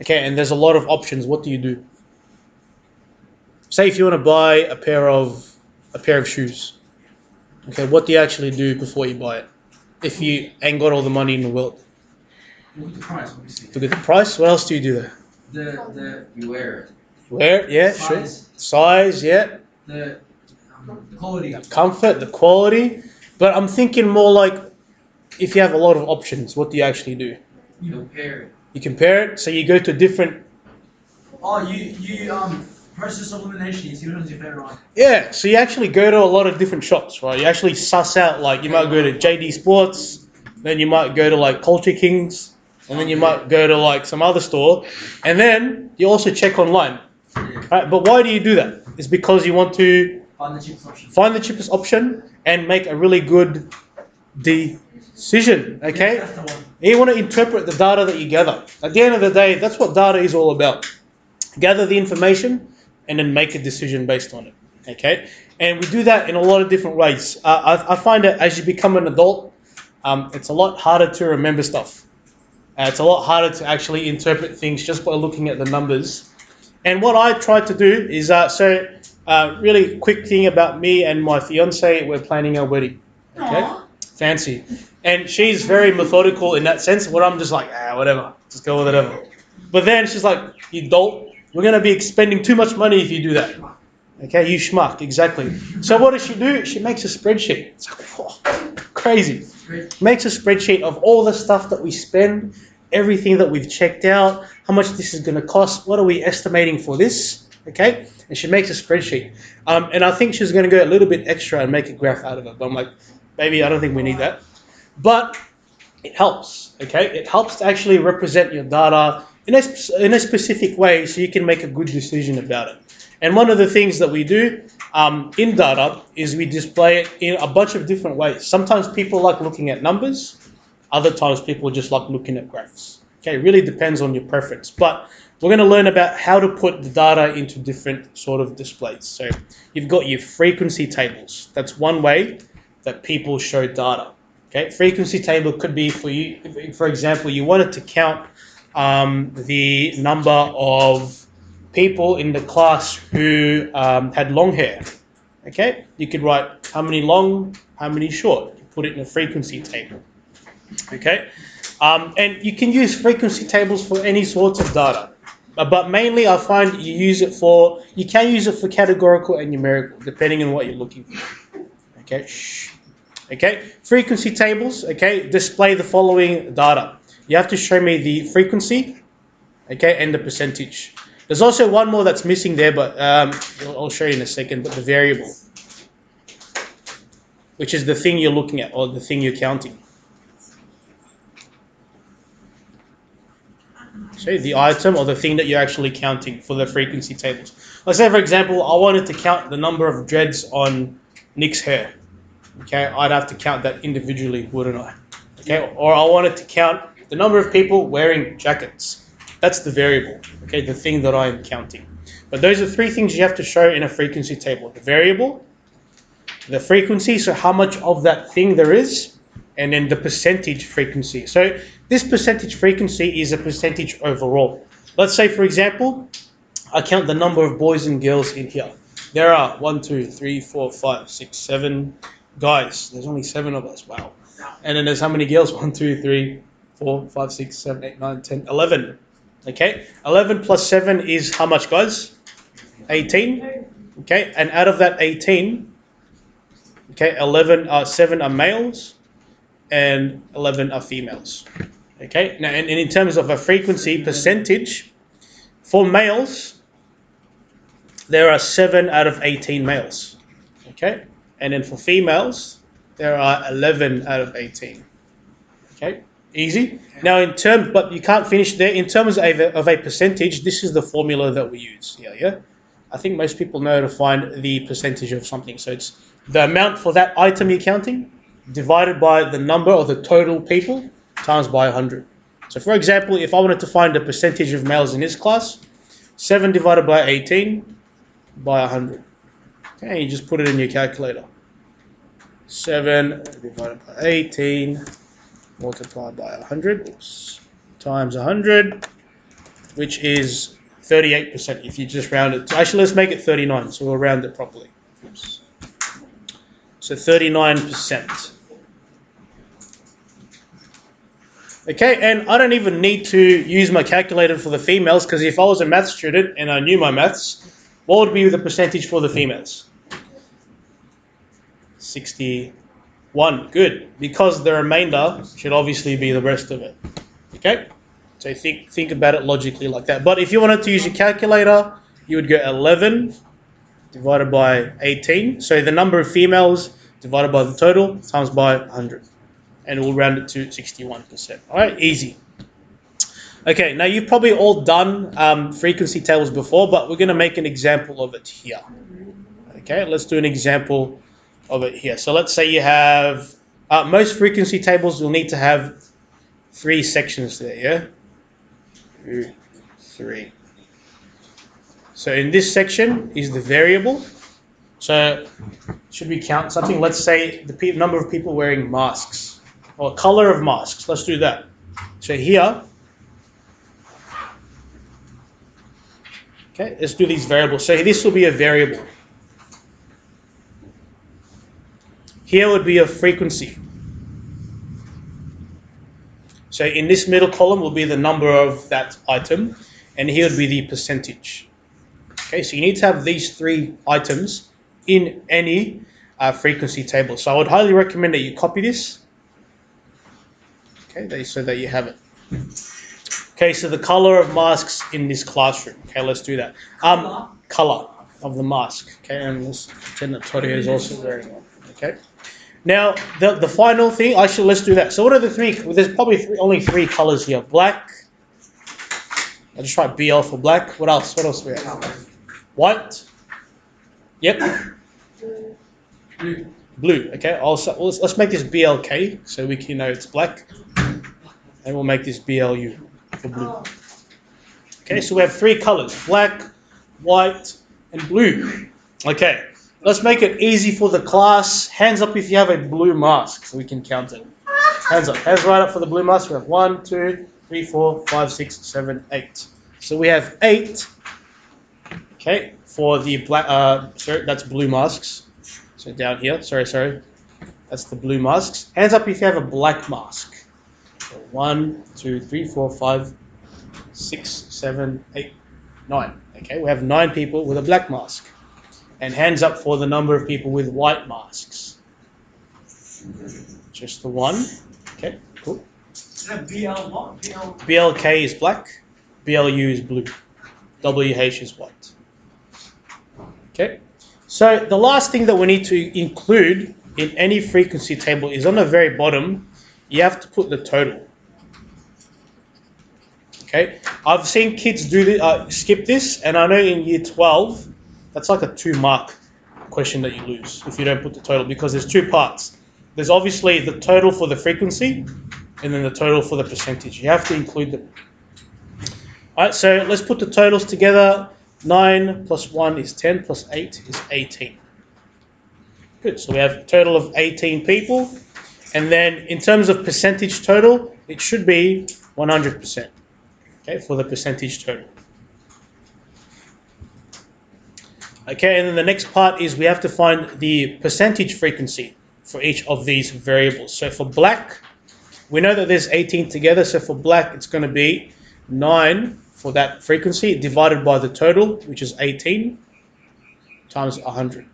Okay, and there's a lot of options. What do you do? Say if you want to buy a pair of shoes. Okay, what do you actually do before you buy it? If you ain't got all the money in the world. Look at the price, obviously. Look at the price. What else do you do there? You wear it. Wear it, yeah, sure. Size, yeah. The quality. The comfort, the quality. But I'm thinking more like if you have a lot of options, what do you actually do? You compare it. You compare it, so you go to different. Oh, you process of elimination. You see which one's your favorite one. Yeah, so you actually go to a lot of different shops, right? You actually suss out, like, you might go to JD Sports, then you might go to, like, Culture Kings, and then you might go to, like, some other store, and then you also check online. Yeah. Right? But why do you do that? It's because you want to Find the cheapest option. and make a really good decision, okay? Yeah, that's the one. You want to interpret the data that you gather. At the end of the day, that's what data is all about. Gather the information and then make a decision based on it, okay? And we do that in a lot of different ways. I find that as you become an adult, it's a lot harder to remember stuff. It's a lot harder to actually interpret things just by looking at the numbers. And what I try to do is, really quick thing about me and my fiance, we're planning our wedding. Okay? Aww. Fancy. And she's very methodical in that sense, where I'm just like, whatever, just go with whatever. But then she's like, you dolt, we're going to be expending too much money if you do that. Okay, you schmuck, exactly. So what does she do? She makes a spreadsheet. It's like, whoa, crazy. Makes a spreadsheet of all the stuff that we spend, everything that we've checked out, how much this is going to cost, what are we estimating for this, okay? And she makes a spreadsheet. And I think she's going to go a little bit extra and make a graph out of it. But I'm like, baby, I don't think we need that. But it helps, okay? It helps to actually represent your data in a specific way so you can make a good decision about it. And one of the things that we do in data is we display it in a bunch of different ways. Sometimes people like looking at numbers. Other times people just like looking at graphs. Okay, it really depends on your preference. But we're going to learn about how to put the data into different sort of displays. So you've got your frequency tables. That's one way that people show data. Okay, frequency table could be for you, for example, you wanted to count the number of people in the class who had long hair. Okay, you could write how many long, how many short. You put it in a frequency table. Okay, and you can use frequency tables for any sorts of data, but mainly I find you can use it for categorical and numerical, depending on what you're looking for. Okay, okay, frequency tables. Okay, display the following data. You have to show me the frequency, okay, and the percentage. There's also one more that's missing there, but I'll show you in a second. But the variable, which is the thing you're looking at or the thing you're counting. So the item or the thing that you're actually counting for the frequency tables. Let's say, for example, I wanted to count the number of dreads on Nick's hair. Okay, I'd have to count that individually, wouldn't I? Okay, or I wanted to count the number of people wearing jackets. That's the variable, okay, the thing that I'm counting. But those are three things you have to show in a frequency table. The variable, the frequency, so how much of that thing there is, and then the percentage frequency. So this percentage frequency is a percentage overall. Let's say, for example, I count the number of boys and girls in here. There are 1, 2, 3, 4, 5, 6, 7 guys. There's only 7 of us. Wow. And then there's how many girls? 1, 2, 3, 4, 5, 6, 7, 8, 9, 10, 11. Okay. 11 plus 7 is how much, guys? 18. Okay. And out of that 18, okay, 7 are males and 11 are females. Okay. Now, and in terms of a frequency percentage, for males, there are 7 out of 18 males. Okay. And then for females, there are 11 out of 18. Okay. Easy. Now, but you can't finish there. In terms of a percentage, this is the formula that we use here. Yeah. I think most people know how to find the percentage of something. So it's the amount for that item you're counting divided by the number of the total people times by 100. So for example, if I wanted to find the percentage of males in this class, 7 divided by 18 by 100. Okay, you just put it in your calculator. 7 divided by 18 multiplied by 100 times 100 which is 38% if you just round it. Actually, let's make it 39, so we'll round it properly. Oops. So 39%. Okay, and I don't even need to use my calculator for the females, because if I was a maths student and I knew my maths, what would be the percentage for the females? 61. Good, because the remainder should obviously be the rest of it. Okay, so think about it logically like that. But if you wanted to use your calculator, you would go 11 divided by 18. So the number of females divided by the total times by 100. And we'll round it to 61%. All right, easy. Okay, now you've probably all done frequency tables before, but we're going to make an example of it here. Okay, let's do an example of it here. So let's say you have, most frequency tables will need to have 3 sections there, yeah? 2, 3. So in this section is the variable. So should we count something? Let's say the number of people wearing masks. Or color of masks. Let's do that. So here, okay, let's do these variables. So this will be a variable. Here would be a frequency. So in this middle column will be the number of that item, and here would be the percentage. Okay, so you need to have these 3 items in any frequency table. So I would highly recommend that you copy this. Okay, so that you have it. Okay, so the color of masks in this classroom. Okay, let's do that. Color of the mask. Okay, and let's pretend that Torio is also wearing one. Okay. Now, the final thing, actually, let's do that. So what are the 3? There's probably only 3 colors here. Black. I'll just write BL for black. What else? What else do we have? White. Yep. Blue. Okay. Also, let's make this BLK so we can know it's black. And we'll make this BLU for blue. Okay, so we have 3 colors, black, white, and blue. Okay, let's make it easy for the class. Hands up if you have a blue mask so we can count it. Hands up. Hands right up for the blue mask. We have 1, 2, 3, 4, 5, 6, 7, 8. So we have 8. Okay, for the black, sorry, that's blue masks. So down here, sorry. That's the blue masks. Hands up if you have a black mask. So 1, 2, 3, 4, 5, 6, 7, 8, 9. Okay, we have 9 people with a black mask. And hands up for the number of people with white masks. Just the 1. Okay, cool. BLK is black. BLU is blue. WH is white. Okay. So the last thing that we need to include in any frequency table is on the very bottom. You have to put the total. Okay, I've seen kids do skip this, and I know in year 12, that's like a 2-mark question that you lose if you don't put the total, because there's 2 parts. There's obviously the total for the frequency, and then the total for the percentage. You have to include them. All right, so let's put the totals together. 9 plus 1 is 10, plus 8 is 18. Good, so we have a total of 18 people. And then in terms of percentage total, it should be 100%, okay, for the percentage total. Okay, and then the next part is we have to find the percentage frequency for each of these variables. So for black, we know that there's 18 together, so for black it's going to be 9 for that frequency divided by the total, which is 18, times 100.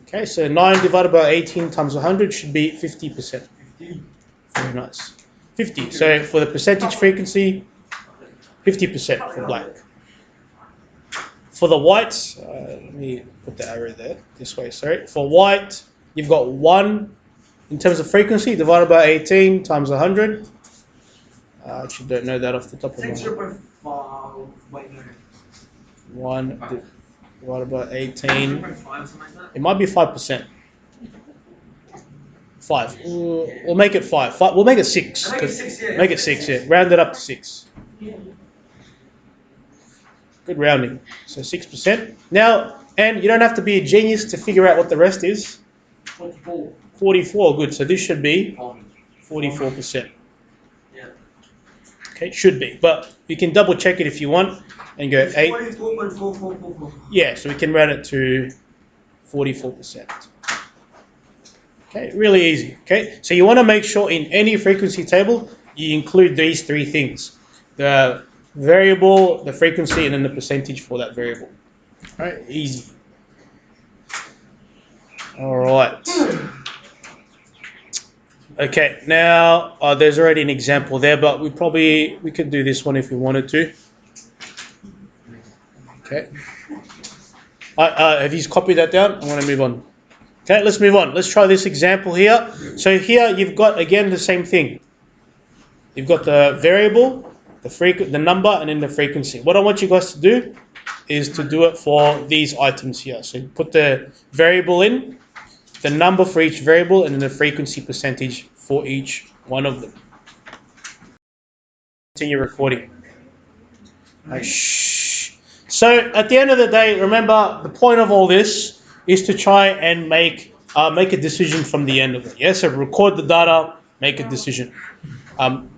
Okay, so 9 divided by 18 times 100 should be 50%. Very nice. 50. So for the percentage frequency, 50% for black. For the whites, let me put the arrow there, this way, sorry. For white, you've got 1 in terms of frequency divided by 18 times 100. I actually don't know that off the top of my head. 1 divided by 18. It might be 5%. 5. We'll make it 5. We'll make it 6. Make it 6, yeah. Round it up to 6. Good rounding. So 6%. Now, and you don't have to be a genius to figure out what the rest is. 44. 44, good. So this should be 44%. Okay, should be, but you can double check it if you want and go 8. 44.4444. Yeah, so we can round it to 44%. Okay, really easy. Okay, so you want to make sure in any frequency table you include these three things: the variable, the frequency, and then the percentage for that variable. All right, easy. All right. Okay, now there's already an example there, but we could do this one if we wanted to. Okay. Have you copied that down? I want to move on. Okay, let's move on. Let's try this example here. So here you've got, again, the same thing. You've got the variable, the number, and then the frequency. What I want you guys to do is to do it for these items here. So you put the variable in, the number for each variable, and then the frequency percentage for each one of them. Continue recording. Shh. So at the end of the day, remember, the point of all this is to try and make a decision from the end of it. Yeah, so record the data, make a decision.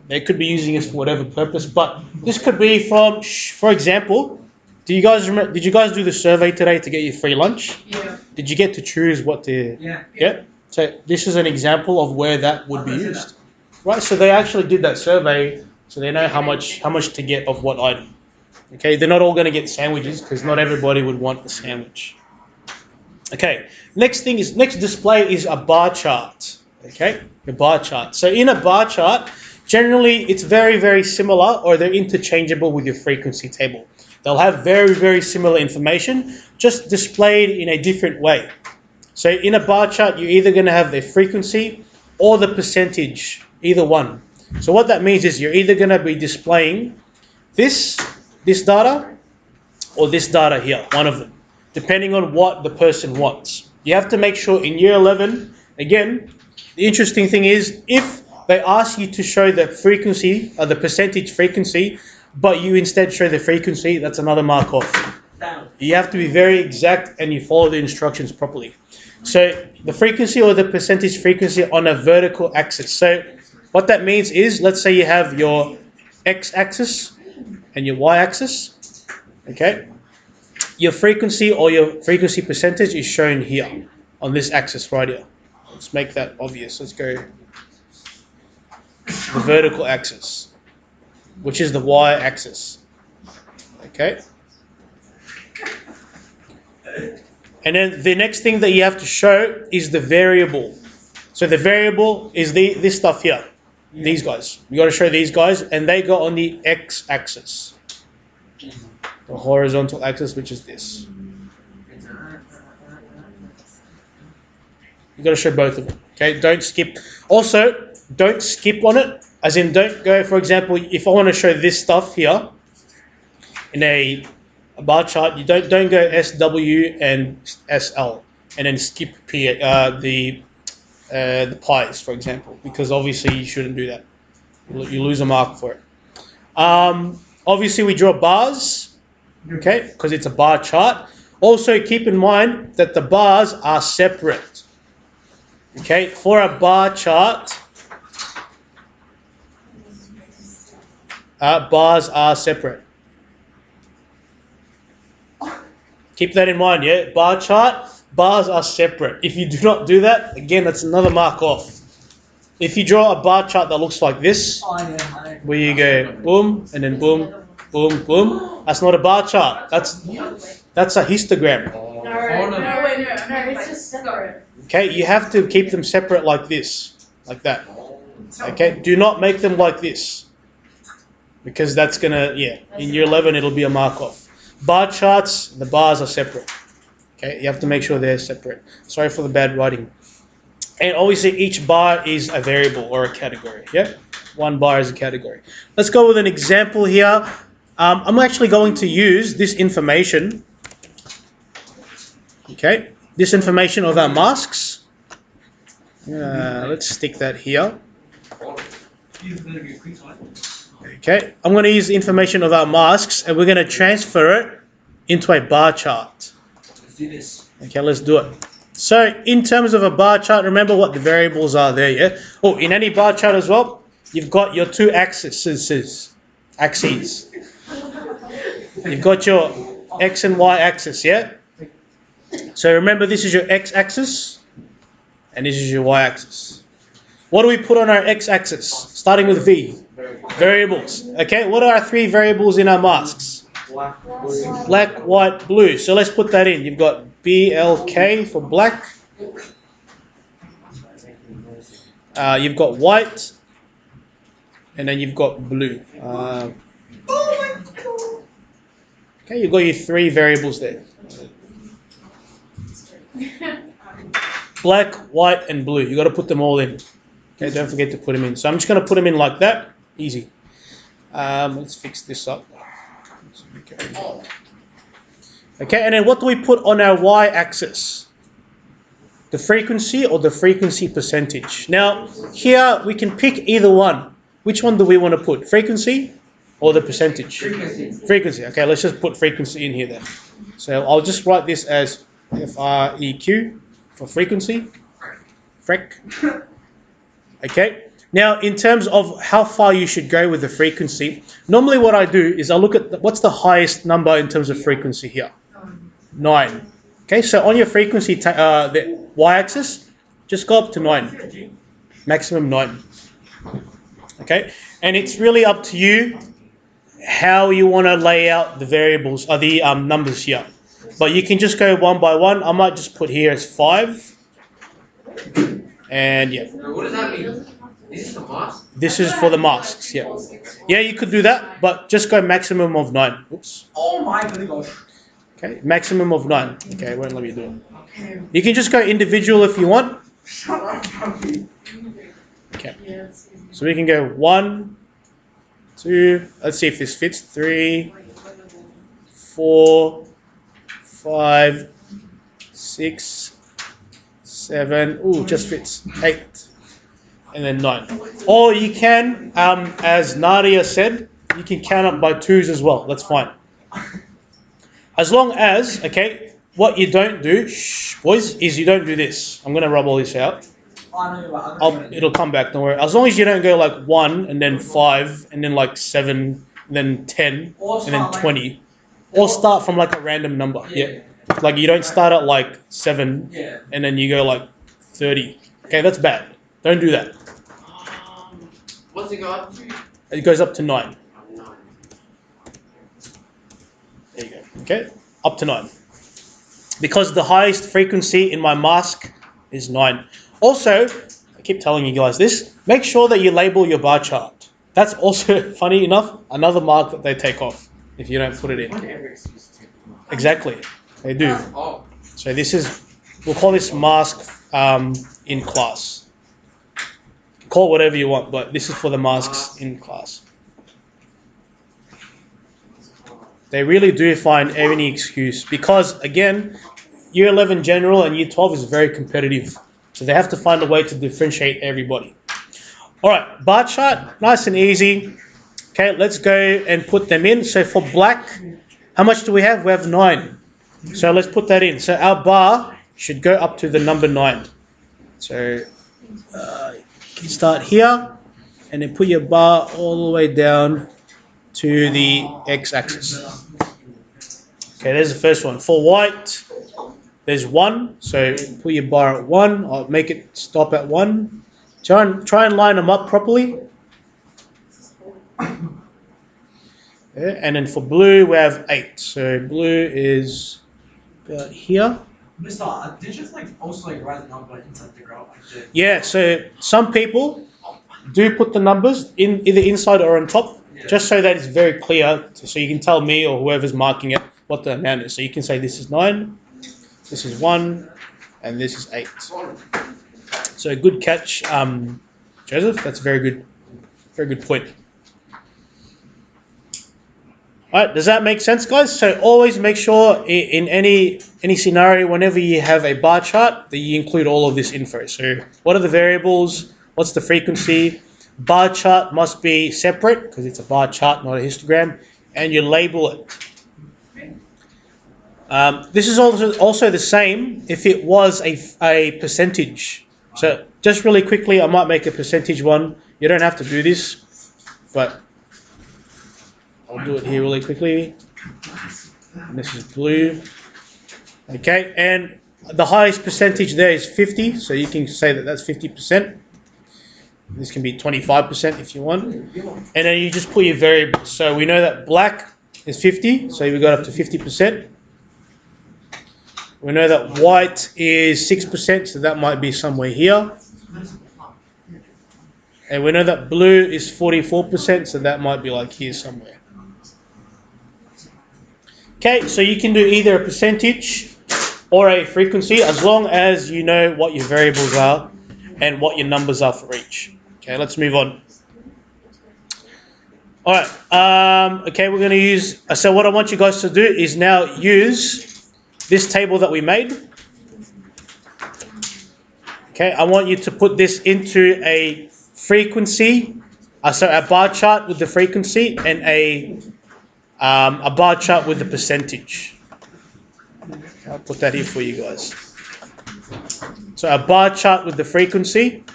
They could be using this for whatever purpose, but this could be from, for example, did you guys do the survey today to get your free lunch? Yeah. Did you get to choose what to? Yeah. So this is an example of where that would be used, right? So they actually did that survey, so they know how much to get of what item. Okay, they're not all going to get sandwiches because not everybody would want a sandwich. Okay, next display is a bar chart. Okay, a bar chart. So in a bar chart, generally it's very, very similar, or they're interchangeable with your frequency table. They'll have very, very similar information, just displayed in a different way. So in a bar chart, you're either going to have the frequency or the percentage, either one. So what that means is you're either going to be displaying this data or this data here, one of them, depending on what the person wants. You have to make sure in year 11, again, the interesting thing is if they ask you to show the frequency, or the percentage frequency, but you instead show the frequency, that's another mark off. You have to be very exact and you follow the instructions properly. So the frequency or the percentage frequency on a vertical axis. So what that means is, let's say you have your x-axis and your y-axis. Okay. Your frequency or your frequency percentage is shown here on this axis right here. Let's make that obvious. Let's go the vertical axis, which is the y-axis. Okay. And then the next thing that you have to show is the variable. So the variable is this stuff here. These guys. You got to show these guys, and they go on the x-axis. The horizontal axis, which is this. You got to show both of them. Okay, don't skip. Also, don't skip on it. As in, don't go. For example, if I want to show this stuff here in a bar chart, you don't go SW and SL and then skip the pies, for example, because obviously you shouldn't do that. You lose a mark for it. Obviously, we draw bars. Okay, because it's a bar chart. Also, keep in mind that the bars are separate. Okay, for a bar chart, bars are separate. Keep that in mind, yeah? Bar chart, bars are separate. If you do not do that, again, that's another mark off. If you draw a bar chart that looks like this, where you go boom, and then boom, boom, boom, that's not a bar chart. That's a histogram. No, it's just separate. Okay, you have to keep them separate like this, like that. Okay, do not make them like this, because that's gonna, in year 11 it'll be a mark off. Bar charts, the bars are separate. Okay, you have to make sure they're separate. Sorry for the bad writing. And obviously each bar is a variable or a category. Yeah, one bar is a category. Let's go with an example here. I'm actually going to use this information. Okay, this information of our masks. Let's stick that here. Okay, I'm going to use the information of our masks and we're going to transfer it into a bar chart. Let's do this. Okay, let's do it. So in terms of a bar chart, remember what the variables are there, yeah? Oh, in any bar chart as well, you've got your two axes. axes. You've got your x and y axis, yeah? So remember, this is your x-axis, and this is your y-axis. What do we put on our x-axis? Starting with V. Variables. Okay, what are our 3 variables in our masks? Black, white, blue. So let's put that in. You've got BLK for black. You've got white. And then you've got blue. Okay, you've got your 3 variables there. Black, white, and blue. You've got to put them all in. Okay, don't forget to put them in. So I'm just going to put them in like that. Easy. Let's fix this up. Okay, and then what do we put on our y-axis? The frequency or the frequency percentage. Now, here we can pick either one. Which one do we want to put? Frequency or the percentage? Frequency. Okay, let's just put frequency in here then. So I'll just write this as FREQ for frequency. Frec. Okay. Now, in terms of how far you should go with the frequency, normally what I do is I look at what's the highest number in terms of frequency here? 9. Okay, so on your frequency, the y-axis, just go up to 9. Maximum 9. Okay, and it's really up to you how you want to lay out the variables, or the numbers here. But you can just go one by one. I might just put here as 5. And yeah. What does that mean? Is this the mask? This is for the masks, yeah. Yeah, you could do that, but just go maximum of 9. Oops. Oh my gosh. Okay, maximum of 9. Okay, won't let me do it. You can just go individual if you want. Shut up, Bobby. Okay. So we can go 1, 2, let's see if this fits. 3, 4, 5, 6, 7. Ooh, just fits. 8. And then 9. Or you can, as Nadia said, you can count up by 2s as well. That's fine. As long as, okay, what you don't do, boys, is you don't do this. I'm going to rub all this out. It'll come back, don't worry. As long as you don't go like 1 and then 5 and then like 7 and then 10 and then 20. Or start from like a random number. Yeah. Like you don't start at like 7 and then you go like 30. Okay, that's bad. Don't do that. What's it go up to? It goes up to 9. There you go. Okay, up to 9. Because the highest frequency in my mask is 9. Also, I keep telling you guys this, make sure that you label your bar chart. That's also, funny enough, another mark that they take off if you don't put it in. Exactly, they do. Oh. So this is, we'll call this mask in class. Call whatever you want, but this is for the masks in class. They really do find any excuse because, again, Year 11 General and Year 12 is very competitive. So they have to find a way to differentiate everybody. All right, bar chart, nice and easy. Okay, let's go and put them in. So for black, how much do we have? We have 9. So let's put that in. So our bar should go up to the number 9. So you start here and then put your bar all the way down to the x-axis. Okay, there's the first one. For white, there's 1. So put your bar at 1. I'll make it stop at 1. Try and line them up properly. Yeah, and then for blue, we have 8. So blue is about here. Mister, did you just like also like write the number inside the graph like this? Yeah, so some people do put the numbers in either inside or on top, just so that it's very clear, so you can tell me or whoever's marking it what the amount is. So you can say this is 9, this is 1, and this is 8. So good catch, Joseph. That's a very good point. All right, does that make sense, guys? So always make sure in any scenario, whenever you have a bar chart, that you include all of this info. So what are the variables? What's the frequency? Bar chart must be separate because it's a bar chart, not a histogram, and you label it. This is also the same if it was a percentage. So just really quickly, I might make a percentage one. You don't have to do this, but I'll do it here really quickly. And this is blue. Okay, and the highest percentage there is 50, so you can say that that's 50%. This can be 25% if you want. And then you just put your variables. So we know that black is 50, so we got up to 50%. We know that white is 6%, so that might be somewhere here. And we know that blue is 44%, so that might be like here somewhere. Okay, so you can do either a percentage or a frequency as long as you know what your variables are and what your numbers are for each. Okay, let's move on. All right, okay, we're going to use, so what I want you guys to do is now use this table that we made. Okay, I want you to put this into a frequency, so a bar chart with the frequency and a bar chart with the percentage. I'll put that here for you guys. So a bar chart with the frequency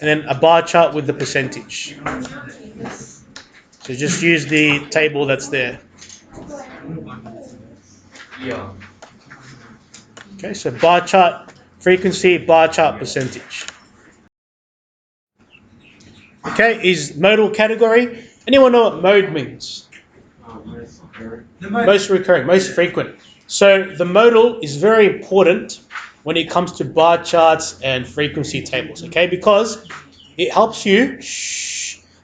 and then a bar chart with the percentage. So just use the table that's there. Yeah. Okay, so bar chart, frequency, bar chart, percentage. Okay, is modal category. Anyone know what mode means? Most recurring, most frequent. So the modal is very important when it comes to bar charts and frequency tables, okay? Because it helps you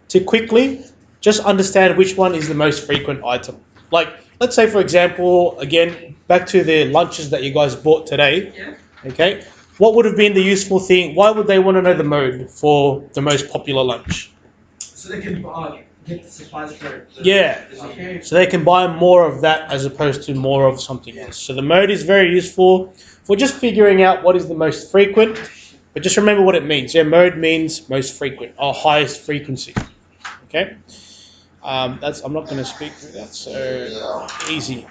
to quickly just understand which one is the most frequent item. Like, let's say, for example, again, back to the lunches that you guys bought today, okay? What would have been the useful thing? Why would they want to know the mode for the most popular lunch? So they can get the supplies for it. Yeah, so they can buy more of that as opposed to more of something else. So the mode is very useful for just figuring out what is the most frequent, but just remember what it means. Yeah, mode means most frequent or highest frequency. Okay, I'm not going to speak through that, so easy.